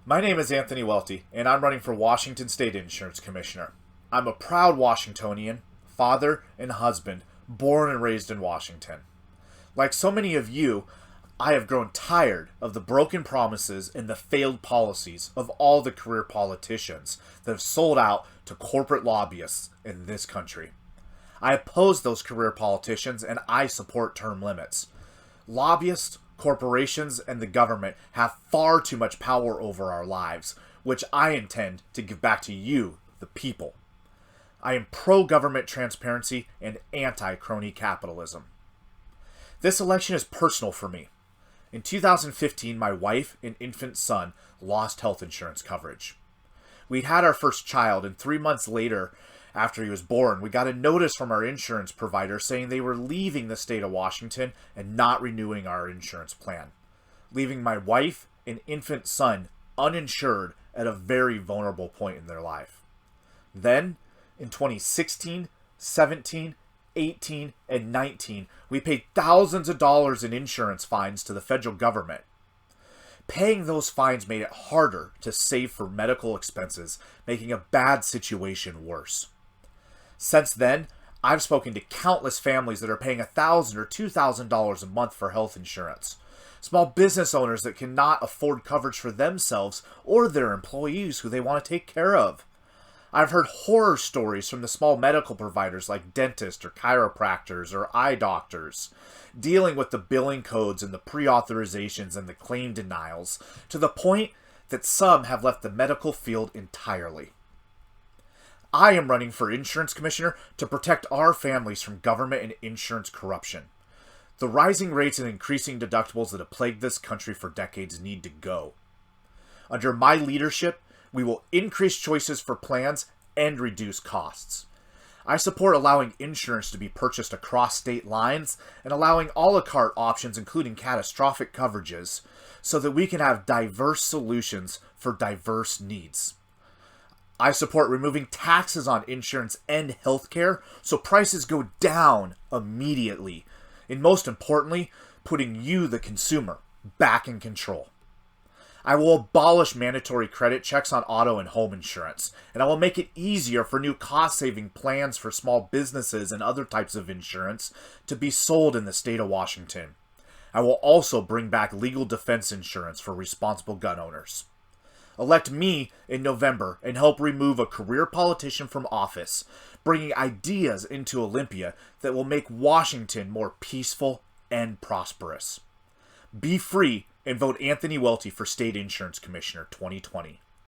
My name is Anthony Welti, and I'm running for Washington State Insurance Commissioner. I'm a proud Washingtonian, father and husband, born and raised in Washington. Like so many of you, I have grown tired of the broken promises and the failed policies of all the career politicians that have sold out to corporate lobbyists in this country. I oppose those career politicians and I support term limits. Lobbyists, corporations, and the government have far too much power over our lives, which I intend to give back to you, the people. I am pro-government transparency and anti-crony capitalism. This election is personal for me. In 2015, my wife and infant son lost health insurance coverage. We had our first child, and 3 months later, after he was born, we got a notice from our insurance provider saying they were leaving the state of Washington and not renewing our insurance plan, leaving my wife and infant son uninsured at a very vulnerable point in their life. Then, in 2016, 17, 18, and 19, we paid thousands of dollars in insurance fines to the federal government. Paying those fines made it harder to save for medical expenses, making a bad situation worse. Since then, I've spoken to countless families that are paying $1,000 or $2,000 a month for health insurance. Small business owners that cannot afford coverage for themselves or their employees who they want to take care of. I've heard horror stories from the small medical providers like dentists or chiropractors or eye doctors, dealing with the billing codes and the pre-authorizations and the claim denials, to the point that some have left the medical field entirely. I am running for insurance commissioner to protect our families from government and insurance corruption. The rising rates and increasing deductibles that have plagued this country for decades need to go. Under my leadership, we will increase choices for plans and reduce costs. I support allowing insurance to be purchased across state lines and allowing a la carte options, including catastrophic coverages, so that we can have diverse solutions for diverse needs. I support removing taxes on insurance and healthcare so prices go down immediately. And most importantly, putting you, the consumer, back in control. I will abolish mandatory credit checks on auto and home insurance, and I will make it easier for new cost-saving plans for small businesses and other types of insurance to be sold in the state of Washington. I will also bring back legal defense insurance for responsible gun owners. Elect me in November and help remove a career politician from office, bringing ideas into Olympia that will make Washington more peaceful and prosperous. Be free and vote Anthony Welti for State Insurance Commissioner 2020.